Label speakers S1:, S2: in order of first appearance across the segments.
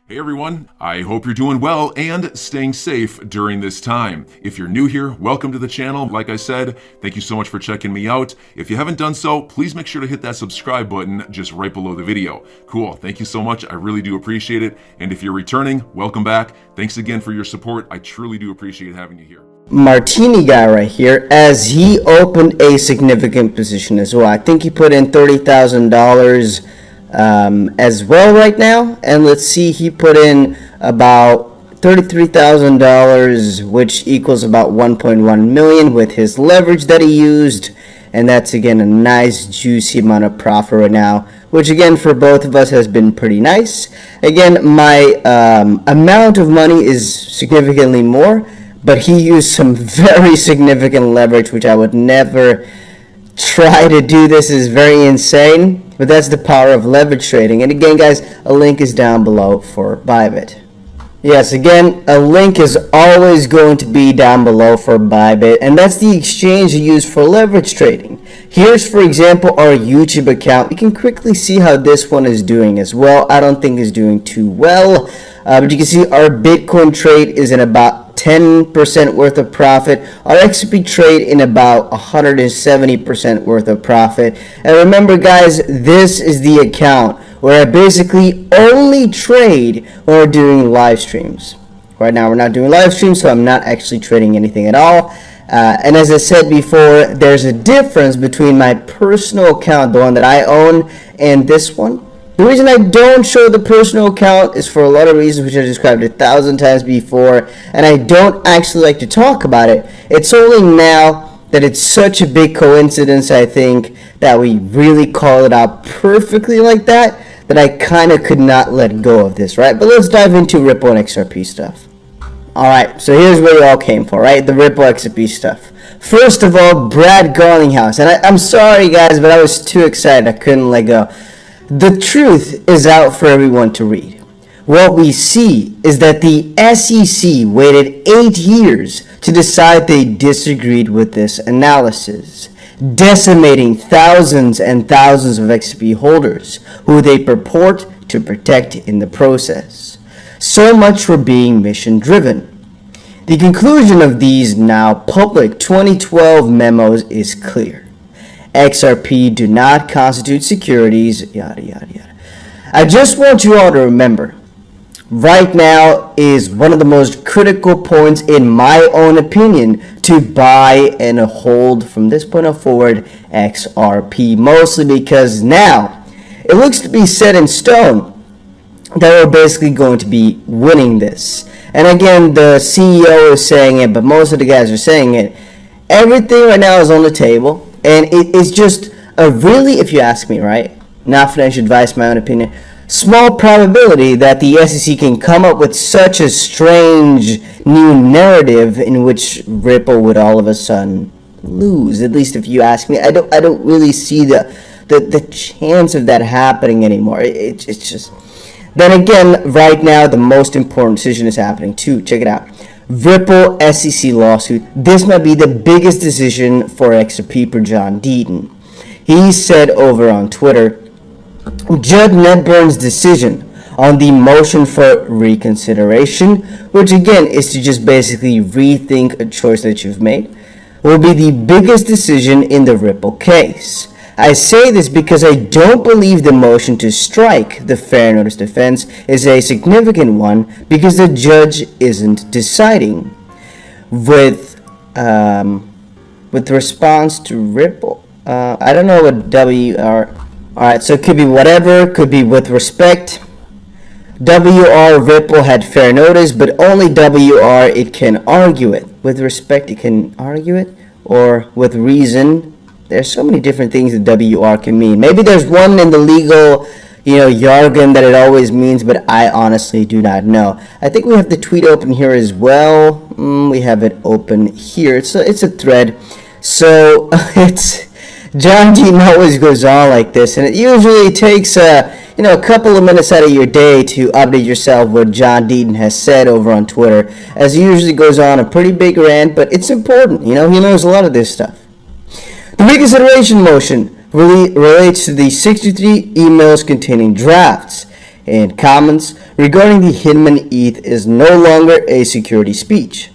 S1: Hey everyone, I hope you're doing well and staying safe during this time. If you're new here, welcome to the channel. Like I said, thank you so much for checking me out. If you haven't done so, please make sure to hit that subscribe button just right below the video. Cool, thank you so much. I really do appreciate it. And if you're returning, welcome back. Thanks again for your support. I truly do appreciate having you here.
S2: Martini guy right here, as he opened a significant position as well. I think he put in $30,000 as well right now, and let's see, he put in about $33,000, which equals about 1.1 million with his leverage that he used, and that's again a nice juicy amount of profit right now, which again for both of us has been pretty nice. Again, my amount of money is significantly more, but he used some very significant leverage, which I would never try to do. This is very insane, but that's the power of leverage trading. And again, guys, a link is down below for Bybit. Yes, again, a link is always going to be down below for Bybit, and that's the exchange you use for leverage trading. Here's, for example, our YouTube account. You can quickly see how this one is doing as well. I don't think it's doing too well, but you can see our Bitcoin trade is in about 10% worth of profit. Our XRP trade in about 170% worth of profit. And remember, guys, this is the account where I basically only trade when we're doing live streams. Right now we're not doing live streams, so I'm not actually trading anything at all. And as I said before, there's a difference between my personal account, the one that I own, and this one. The reason I don't show the personal account is for a lot of reasons, which I described 1,000 times before, and I don't actually like to talk about it. It's only now that it's such a big coincidence, I think, that we really call it out perfectly like that, that I kind of could not let go of this, right? But let's dive into Ripple and XRP stuff. Alright, so here's where you all came for, right? The Ripple XRP stuff. First of all, Brad Garlinghouse, and I'm sorry guys, but I was too excited, I couldn't let go. The truth is out for everyone to read. What we see is that the SEC waited 8 years to decide they disagreed with this analysis, decimating thousands and thousands of XRP holders who they purport to protect in the process. So much for being mission driven. The conclusion of these now public 2012 memos is clear. XRP do not constitute securities, yada yada yada. I just want you all to remember, right now is one of the most critical points in my own opinion to buy and hold from this point on forward XRP, mostly because now it looks to be set in stone that we're basically going to be winning this. And again, the CEO is saying it, but most of the guys are saying it. Everything right now is on the table. And it is just a really, if you ask me, right, not financial advice, my own opinion, small probability that the SEC can come up with such a strange new narrative in which Ripple would all of a sudden lose. At least if you ask me, I don't really see the chance of that happening anymore. It's just. Then again, right now, the most important decision is happening too. Check it out. Ripple SEC lawsuit. This might be the biggest decision for XRP per John Deaton. He said over on Twitter, Judge Netburn's decision on the motion for reconsideration, which again is to just basically rethink a choice that you've made, will be the biggest decision in the Ripple case. I say this because I don't believe the motion to strike the fair notice defense is a significant one because the judge isn't deciding. With response to Ripple, I don't know what WR. Alright, so it could be whatever, could be with respect. WR Ripple had fair notice, but only WR it can argue it. With respect, it can argue it, or with reason. There's so many different things that WR can mean. Maybe there's one in the legal, jargon that it always means, but I honestly do not know. I think we have the tweet open here as well. We have it open here. It's a thread. So it's John Deaton always goes on like this, and it usually takes a couple of minutes out of your day to update yourself what John Deaton has said over on Twitter, as he usually goes on a pretty big rant, but it's important. He knows a lot of this stuff. The reconsideration motion relates to the 63 emails containing drafts. in comments regarding the Hinman ETH is no longer a security speech.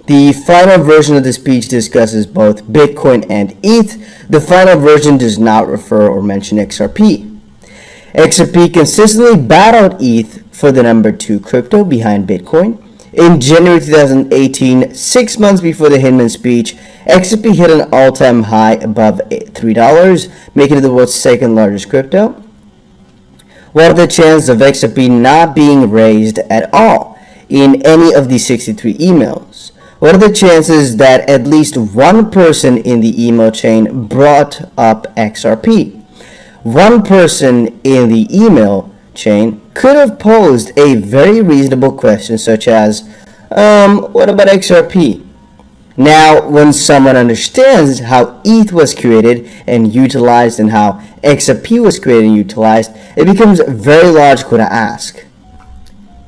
S2: The final version of the speech discusses both Bitcoin and ETH. The final version does not refer or mention XRP. XRP consistently battled ETH for the number 2 crypto behind Bitcoin. In January 2018, 6 months before the Hinman speech, XRP hit an all-time high above $3, making it the world's second largest crypto. What are the chances of XRP not being raised at all in any of the 63 emails? What are the chances that at least one person in the email chain brought up XRP? One person in the email chain could have posed a very reasonable question such as, what about XRP? Now, when someone understands how ETH was created and utilized and how XRP was created and utilized, it becomes very logical to ask.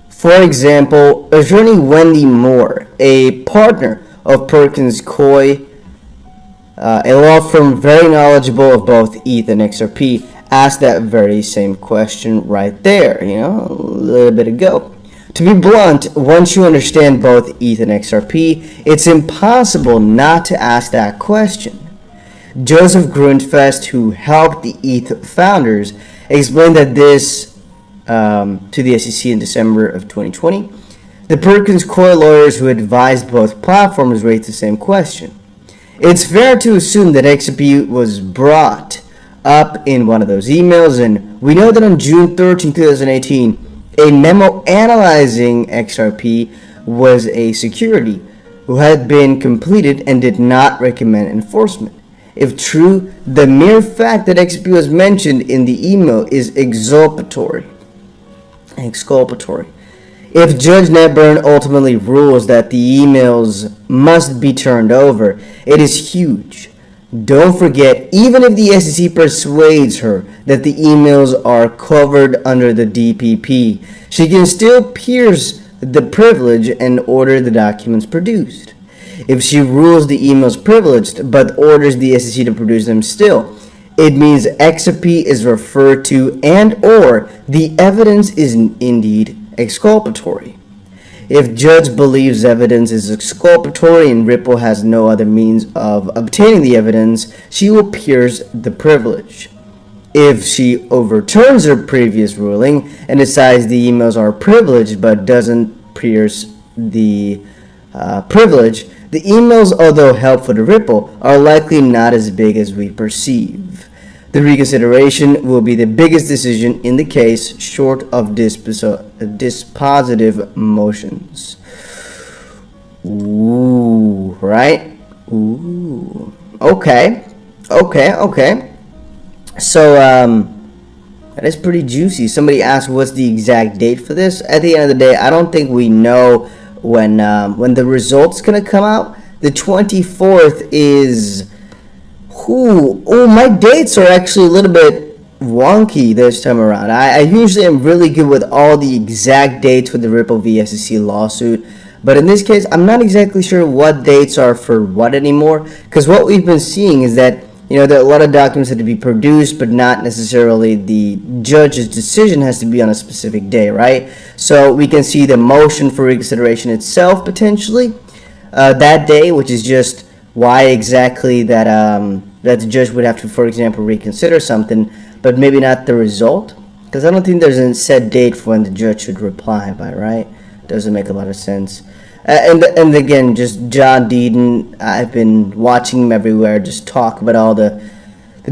S2: For example, attorney Wendy Moore, a partner of Perkins Coie, a law firm very knowledgeable of both ETH and XRP, asked that very same question right there, a little bit ago. To be blunt, once you understand both ETH and XRP, it's impossible not to ask that question. Joseph Grundfest, who helped the ETH founders, explained that this to the SEC in December of 2020. The Perkins Coie lawyers who advised both platforms raised the same question. It's fair to assume that XRP was brought up in one of those emails, and we know that on June 13, 2018, a memo analyzing XRP was a security who had been completed and did not recommend enforcement. If true, the mere fact that XRP was mentioned in the email is exculpatory. If Judge Netburn ultimately rules that the emails must be turned over, it is huge. Don't forget, even if the SEC persuades her that the emails are covered under the DPP, she can still pierce the privilege and order the documents produced. If she rules the emails privileged but orders the SEC to produce them still, it means XRP is referred to and or the evidence is indeed exculpatory. If judge believes evidence is exculpatory and Ripple has no other means of obtaining the evidence, she will pierce the privilege. If she overturns her previous ruling and decides the emails are privileged but doesn't pierce the privilege, the emails, although helpful to Ripple, are likely not as big as we perceive. The reconsideration will be the biggest decision in the case, short of dispositive motions. Ooh, right? Ooh. Okay. So, that is pretty juicy. Somebody asked what's the exact date for this. At the end of the day, I don't think we know when the result's gonna come out. The 24th is... my dates are actually a little bit wonky this time around. I usually am really good with all the exact dates with the Ripple v. SEC lawsuit, but in this case, I'm not exactly sure what dates are for what anymore, because what we've been seeing is that, that a lot of documents have to be produced, but not necessarily the judge's decision has to be on a specific day, right? So we can see the motion for reconsideration itself potentially that day, which is just why exactly that the judge would have to, for example, reconsider something, but maybe not the result, because I don't think there's a set date for when the judge should reply by, right? Doesn't make a lot of sense. And again, just John Deeden, I've been watching him everywhere, just talk about all the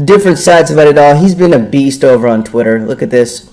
S2: different sides about it all. He's been a beast over on Twitter. Look at this.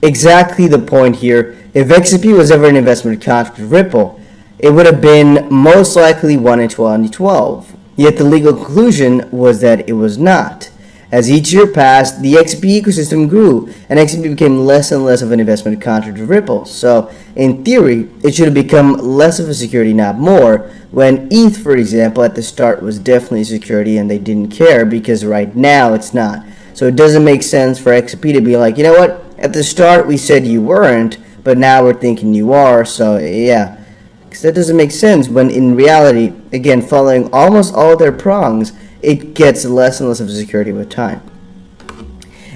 S2: Exactly the point here. If XRP was ever an investment contract with Ripple, it would have been most likely 1 in 2012. Yet the legal conclusion was that it was not. As each year passed, the XRP ecosystem grew, and XRP became less and less of an investment contract with Ripple. So, in theory, it should have become less of a security, not more, when ETH, for example, at the start was definitely a security and they didn't care, because right now it's not. So it doesn't make sense for XRP to be like, you know what, at the start we said you weren't, but now we're thinking you are, so yeah. Because that doesn't make sense when in reality, again, following almost all their prongs, it gets less and less of a security with time.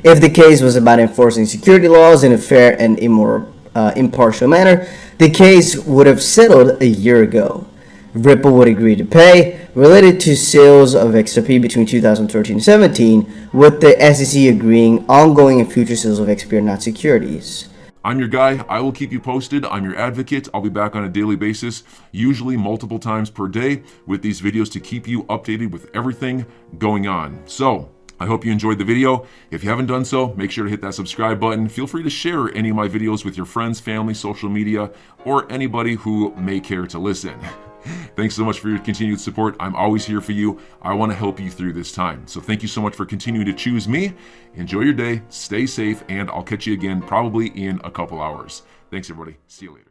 S2: If the case was about enforcing security laws in a fair and impartial manner, the case would have settled a year ago. Ripple would agree to pay related to sales of XRP between 2013 and 17, with the SEC agreeing ongoing and future sales of XRP are not securities.
S1: I'm your guy. I will keep you posted. I'm your advocate. I'll be back on a daily basis, usually multiple times per day, with these videos to keep you updated with everything going on. So I hope you enjoyed the video. If you haven't done so, make sure to hit that subscribe button. Feel free to share any of my videos with your friends, family, social media, or anybody who may care to listen. Thanks so much for your continued support. I'm always here for you. I want to help you through this time. So thank you so much for continuing to choose me. Enjoy your day, stay safe, and I'll catch you again probably in a couple hours. Thanks, everybody. See you later.